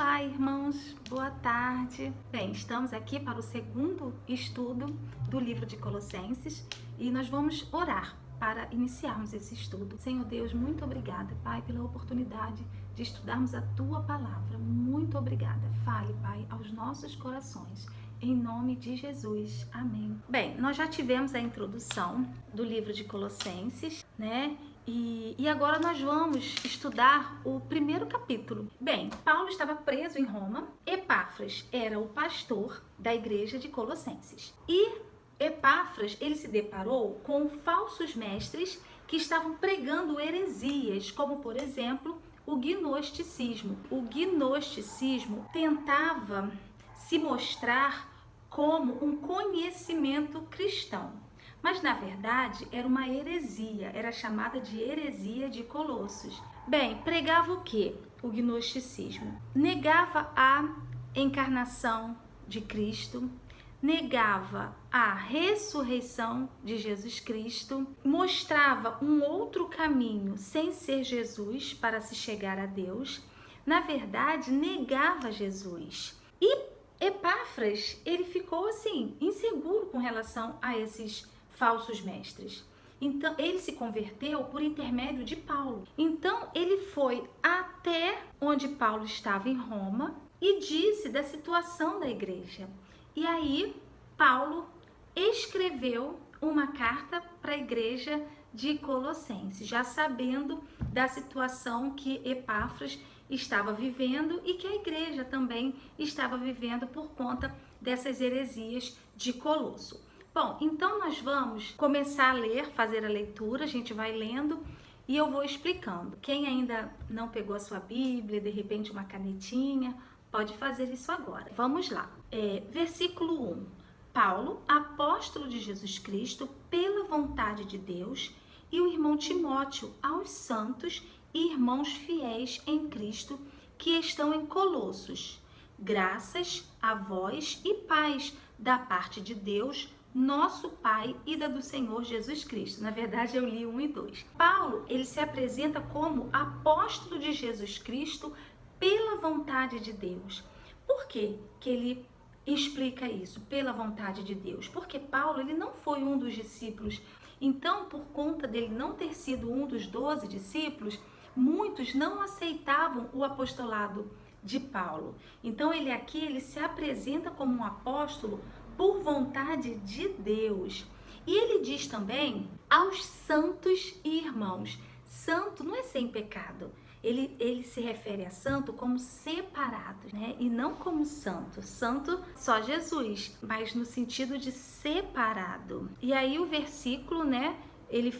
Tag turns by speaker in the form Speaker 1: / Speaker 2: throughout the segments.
Speaker 1: Olá, irmãos, boa tarde. Bem, estamos aqui para o segundo estudo do livro de Colossenses e nós vamos orar para iniciarmos esse estudo. Senhor Deus, muito obrigada, Pai, pela oportunidade de estudarmos a Tua Palavra. Muito obrigada. Fale, Pai, aos nossos corações. Em nome de Jesus. Amém. Bem, nós já tivemos a introdução do livro de Colossenses, né? E agora nós vamos estudar o primeiro capítulo. Bem, Paulo estava preso em Roma. Epáfras era o pastor da igreja de Colossenses. E Epáfras, ele se deparou com falsos mestres que estavam pregando heresias, como por exemplo, o gnosticismo. O gnosticismo tentava se mostrar como um conhecimento cristão. Mas, na verdade, era uma heresia, era chamada de heresia de Colossos. Bem, pregava o quê? O gnosticismo. Negava a encarnação de Cristo, negava a ressurreição de Jesus Cristo, mostrava um outro caminho sem ser Jesus para se chegar a Deus. Na verdade, negava Jesus. E Epáfras, ele ficou assim, inseguro com relação a esses falsos mestres. Então, ele se converteu por intermédio de Paulo. Então, ele foi até onde Paulo estava em Roma e disse da situação da igreja. E aí, Paulo escreveu uma carta para a igreja de Colossenses, já sabendo da situação que Epáfras estava vivendo e que a igreja também estava vivendo por conta dessas heresias de Colosso. Bom, então nós vamos começar a ler, fazer a leitura, a gente vai lendo e eu vou explicando. Quem ainda não pegou a sua Bíblia, de repente uma canetinha, pode fazer isso agora. Vamos lá. Versículo 1. Paulo, apóstolo de Jesus Cristo, pela vontade de Deus, e o irmão Timóteo, aos santos e irmãos fiéis em Cristo que estão em Colossos. Graças a vós e paz da parte de Deus, nosso Pai, e da do Senhor Jesus Cristo. Na verdade, eu li 1 e 2. Paulo, ele se apresenta como apóstolo de Jesus Cristo pela vontade de Deus. Por que que ele explica isso? Pela vontade de Deus. Porque Paulo, ele não foi um dos discípulos. Então, por conta dele não ter sido um dos 12 discípulos, muitos não aceitavam o apostolado de Paulo. Então, ele se apresenta como um apóstolo por vontade de Deus. E ele diz também aos santos e irmãos. Santo não é sem pecado. Ele se refere a santo como separado, né? E não como santo. Santo só Jesus, mas no sentido de separado. E aí o versículo, né? Ele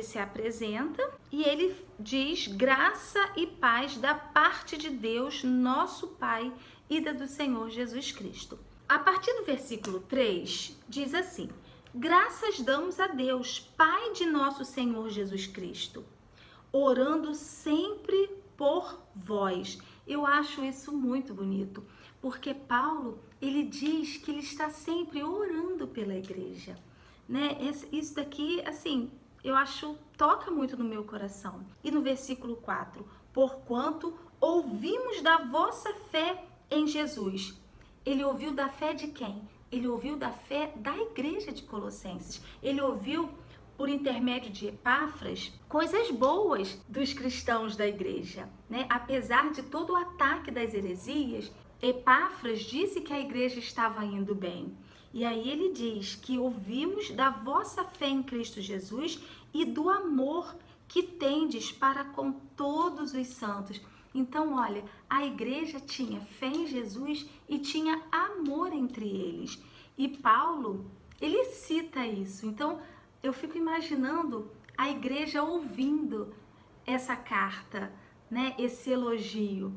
Speaker 1: se apresenta e ele diz graça e paz da parte de Deus, nosso Pai, e da do Senhor Jesus Cristo. A partir do versículo 3, diz assim: graças damos a Deus, Pai de nosso Senhor Jesus Cristo, orando sempre por vós. Eu acho isso muito bonito, porque Paulo, ele diz que ele está sempre orando pela igreja, né? Isso daqui, assim, eu acho, toca muito no meu coração. E no versículo 4, porquanto ouvimos da vossa fé em Jesus. Ele ouviu da fé de quem? Ele ouviu da fé da igreja de Colossenses. Ele ouviu, por intermédio de Epáfras, coisas boas dos cristãos da igreja, né? Apesar de todo o ataque das heresias, Epáfras disse que a igreja estava indo bem. E aí ele diz que ouvimos da vossa fé em Cristo Jesus e do amor que tendes para com todos os santos. Então, olha, a igreja tinha fé em Jesus e tinha amor entre eles. E Paulo, ele cita isso. Então, eu fico imaginando a igreja ouvindo essa carta, né? Esse elogio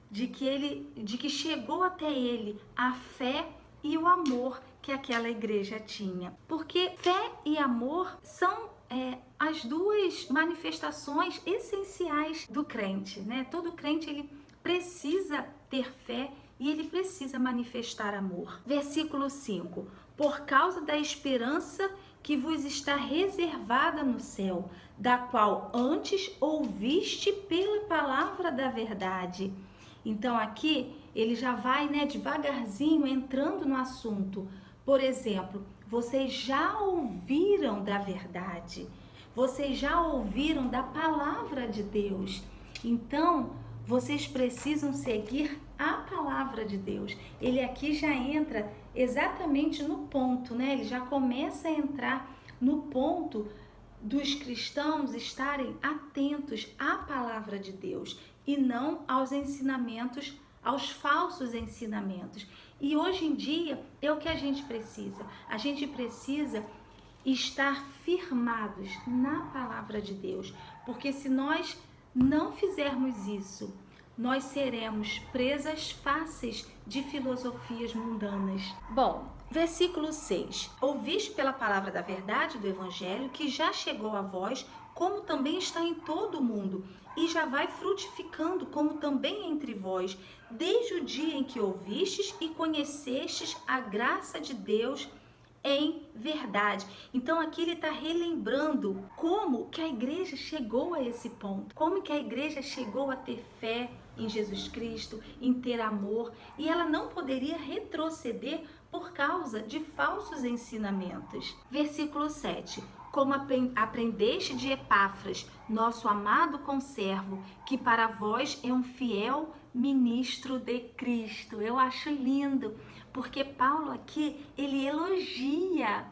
Speaker 1: de que chegou até ele a fé e o amor que aquela igreja tinha. Porque fé e amor são as duas manifestações essenciais do crente, né? Todo crente, ele precisa ter fé e ele precisa manifestar amor. Versículo 5. Por causa da esperança que vos está reservada no céu, da qual antes ouviste pela palavra da verdade, Então aqui ele já vai, devagarzinho entrando no assunto. Por exemplo, vocês já ouviram da verdade, vocês já ouviram da palavra de Deus. Então, vocês precisam seguir a palavra de Deus. Ele aqui já entra exatamente no ponto, Ele já começa a entrar no ponto dos cristãos estarem atentos à palavra de Deus e não aos ensinamentos, aos falsos ensinamentos. E hoje em dia é o que a gente precisa. A gente precisa estar firmados na palavra de Deus, porque se nós não fizermos isso, nós seremos presas fáceis de filosofias mundanas. Bom, versículo 6. Ouviste pela palavra da verdade do evangelho, que já chegou a vós, como também está em todo o mundo, e já vai frutificando, como também entre vós, desde o dia em que ouvistes e conhecestes a graça de Deus em verdade. Então aqui ele está relembrando como que a igreja chegou a esse ponto, como que a igreja chegou a ter fé em Jesus Cristo, em ter amor, e ela não poderia retroceder por causa de falsos ensinamentos. Versículo 7. Como aprendeste de Epáfras, nosso amado conservo, que para vós é um fiel ministro de Cristo. Eu acho lindo, porque Paulo aqui, ele elogia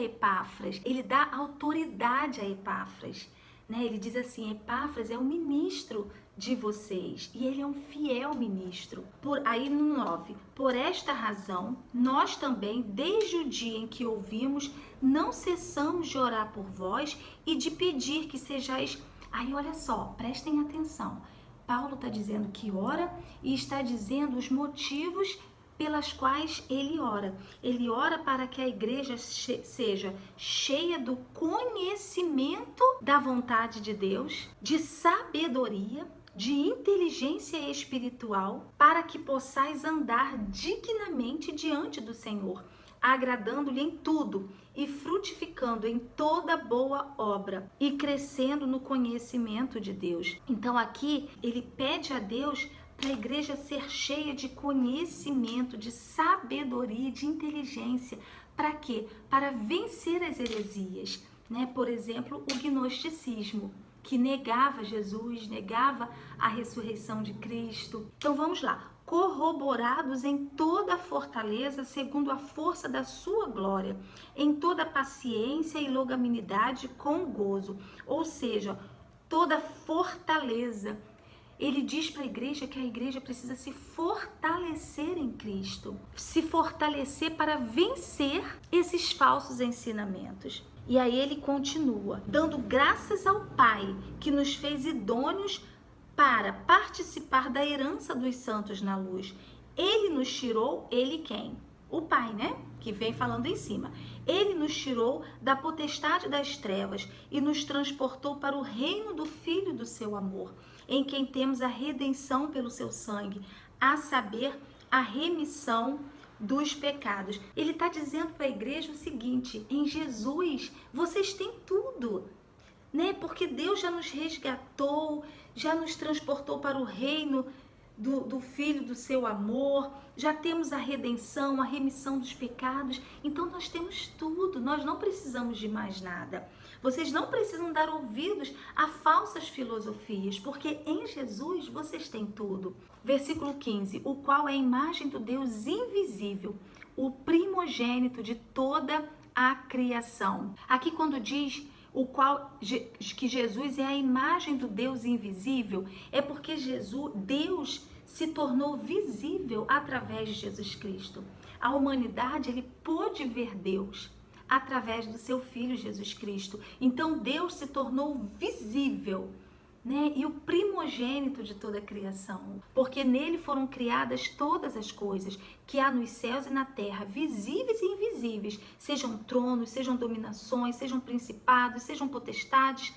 Speaker 1: Epáfras, ele dá autoridade a Epáfras, Ele diz assim, Epáfras é o ministro de vocês, e ele é um fiel ministro. Aí no 9, por esta razão, nós também, desde o dia em que ouvimos, não cessamos de orar por vós e de pedir que sejais... Aí olha só, prestem atenção, Paulo está dizendo que ora e está dizendo os motivos pelas quais ele ora. Ele ora para que a igreja seja cheia do conhecimento da vontade de Deus, de sabedoria, de inteligência espiritual, para que possais andar dignamente diante do Senhor, agradando-lhe em tudo e frutificando em toda boa obra e crescendo no conhecimento de Deus. Então aqui ele pede a Deus para a igreja ser cheia de conhecimento, de sabedoria, de inteligência. Para quê? Para vencer as heresias, Por exemplo, o gnosticismo, que negava Jesus, negava a ressurreição de Cristo. Então vamos lá. Corroborados em toda a fortaleza, segundo a força da sua glória, em toda paciência e longanimidade com gozo. Ou seja, toda fortaleza. Ele diz para a igreja que a igreja precisa se fortalecer em Cristo, se fortalecer para vencer esses falsos ensinamentos. E aí ele continua, dando graças ao Pai, que nos fez idôneos para participar da herança dos santos na luz. Ele nos tirou, ele quem? O Pai, Que vem falando em cima. Ele nos tirou da potestade das trevas e nos transportou para o reino do Filho do seu amor, em quem temos a redenção pelo seu sangue, a saber, a remissão dos pecados. Ele está dizendo para a igreja o seguinte, em Jesus vocês têm tudo, Porque Deus já nos resgatou, já nos transportou para o reino do Filho do seu amor, já temos a redenção, a remissão dos pecados, então nós temos tudo, nós não precisamos de mais nada. Vocês não precisam dar ouvidos a falsas filosofias, porque em Jesus vocês têm tudo. Versículo 15, o qual é a imagem do Deus invisível, o primogênito de toda a criação. Aqui quando diz que Jesus é a imagem do Deus invisível, é porque Deus se tornou visível através de Jesus Cristo. A humanidade, ele pôde ver Deus através do seu Filho Jesus Cristo. Então Deus se tornou visível, E o primogênito de toda a criação, porque nele foram criadas todas as coisas que há nos céus e na terra, visíveis e invisíveis, sejam tronos, sejam dominações, sejam principados, sejam potestades,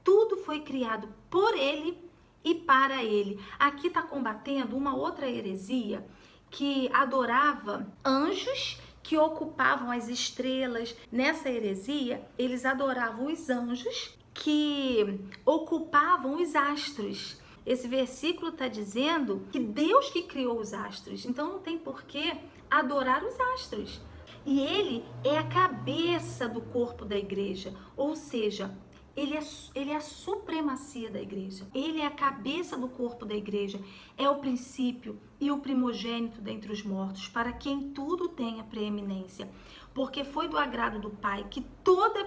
Speaker 1: tudo foi criado por ele e para ele. Aqui está combatendo uma outra heresia que adorava anjos que ocupavam as estrelas. Nessa heresia, eles adoravam os anjos que ocupavam os astros. Esse versículo está dizendo que Deus que criou os astros, então não tem por que adorar os astros. E ele é a cabeça do corpo da igreja, ou seja, ele é a supremacia da igreja. Ele é a cabeça do corpo da igreja, é o princípio e o primogênito dentre os mortos, para quem tudo tenha preeminência. Porque foi do agrado do Pai que toda a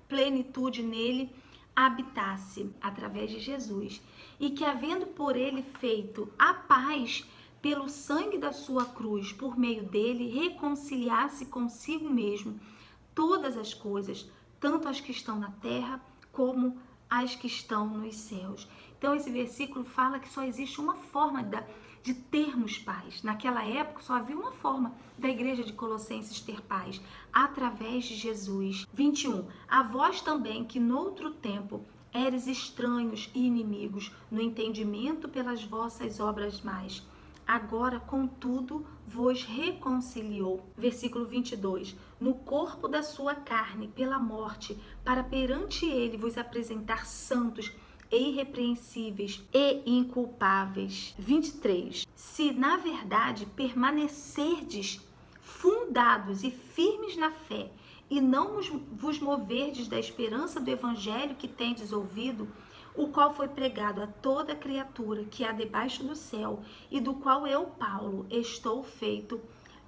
Speaker 1: plenitude nele habitasse, através de Jesus, e que, havendo por ele feito a paz pelo sangue da sua cruz, por meio dele, reconciliasse consigo mesmo todas as coisas, tanto as que estão na terra como as que estão nos céus. Então esse versículo fala que só existe uma forma de termos paz. Naquela época só havia uma forma da igreja de Colossenses ter paz, através de Jesus. 21. A vós também que noutro tempo eres estranhos e inimigos no entendimento pelas vossas obras más, agora, contudo, vos reconciliou. Versículo 22. No corpo da sua carne, pela morte, para perante ele vos apresentar santos e irrepreensíveis e inculpáveis. 23. Se, na verdade, permanecerdes fundados e firmes na fé, e não vos moverdes da esperança do evangelho que tendes ouvido, o qual foi pregado a toda criatura que há debaixo do céu, e do qual eu, Paulo, estou feito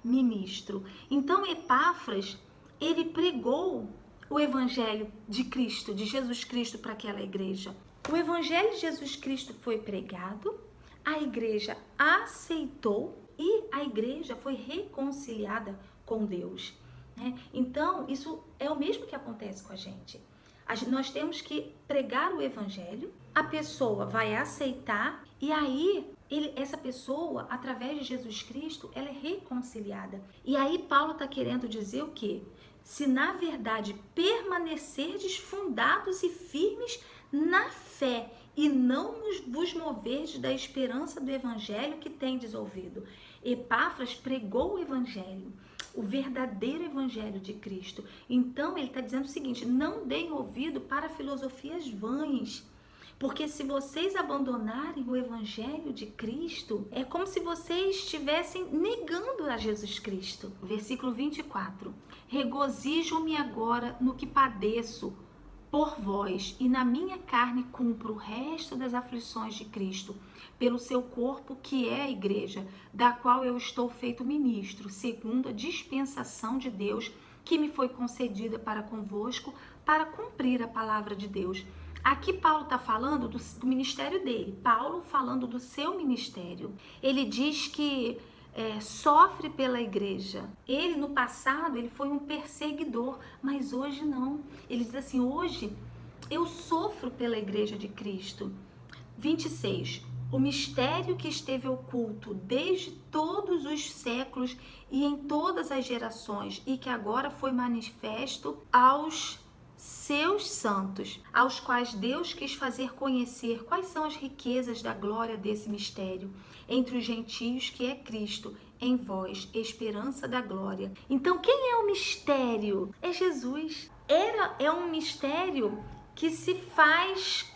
Speaker 1: ministro. Então Epáfras, ele pregou o evangelho de Cristo, de Jesus Cristo, para aquela igreja. O evangelho de Jesus Cristo foi pregado, a igreja aceitou e a igreja foi reconciliada com Deus, né? Então isso é o mesmo que acontece com a gente. Nós temos que pregar o evangelho, a pessoa vai aceitar e aí essa pessoa, através de Jesus Cristo, ela é reconciliada. E aí Paulo está querendo dizer o quê? Se na verdade permanecerdes fundados e firmes na fé e não vos moverdes da esperança do evangelho que tendes ouvido. Epáfras pregou o evangelho, o verdadeiro evangelho de Cristo. Então ele está dizendo o seguinte: não deem ouvido para filosofias vãs, porque se vocês abandonarem o evangelho de Cristo, é como se vocês estivessem negando a Jesus Cristo. Versículo 24. Regozijo-me agora no que padeço por vós, e na minha carne cumpro o resto das aflições de Cristo, pelo seu corpo, que é a igreja, da qual eu estou feito ministro, segundo a dispensação de Deus, que me foi concedida para convosco, para cumprir a palavra de Deus. Aqui Paulo está falando do ministério dele, Paulo falando do seu ministério. Ele diz que sofre pela igreja. Ele no passado ele foi um perseguidor, mas hoje não. Ele diz assim: hoje eu sofro pela igreja de Cristo. 26. O mistério que esteve oculto desde todos os séculos e em todas as gerações, e que agora foi manifesto aos seus santos, aos quais Deus quis fazer conhecer quais são as riquezas da glória desse mistério entre os gentios, que é Cristo, em vós, esperança da glória. Então, quem é o mistério? É Jesus. É um mistério que se faz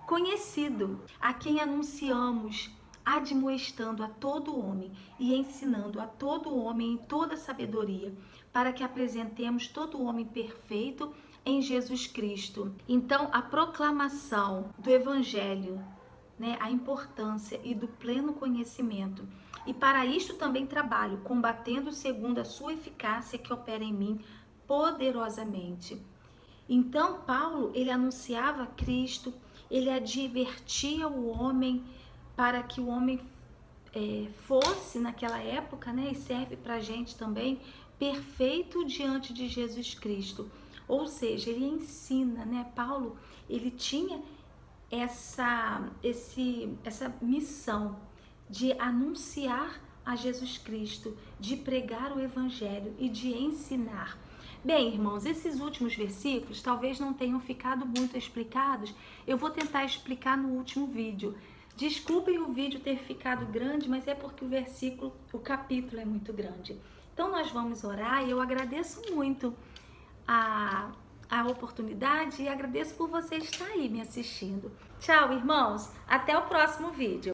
Speaker 1: conhecido, a quem anunciamos, admoestando a todo homem e ensinando a todo homem em toda sabedoria, para que apresentemos todo homem perfeito em Jesus Cristo. Então, a proclamação do evangelho, né, a importância e do pleno conhecimento. E para isto também trabalho, combatendo segundo a sua eficácia que opera em mim poderosamente. Então, Paulo, ele anunciava Cristo, ele advertia o homem para que o homem fosse, naquela época, né, e serve para a gente também, perfeito diante de Jesus Cristo. Ou seja, ele ensina, né? Paulo, ele tinha essa missão de anunciar a Jesus Cristo, de pregar o evangelho e de ensinar. Bem, irmãos, esses últimos versículos talvez não tenham ficado muito explicados. Eu vou tentar explicar no último vídeo. Desculpem o vídeo ter ficado grande, mas é porque o capítulo é muito grande. Então nós vamos orar e eu agradeço muito a oportunidade e agradeço por você estar aí me assistindo. Tchau, irmãos. Até o próximo vídeo.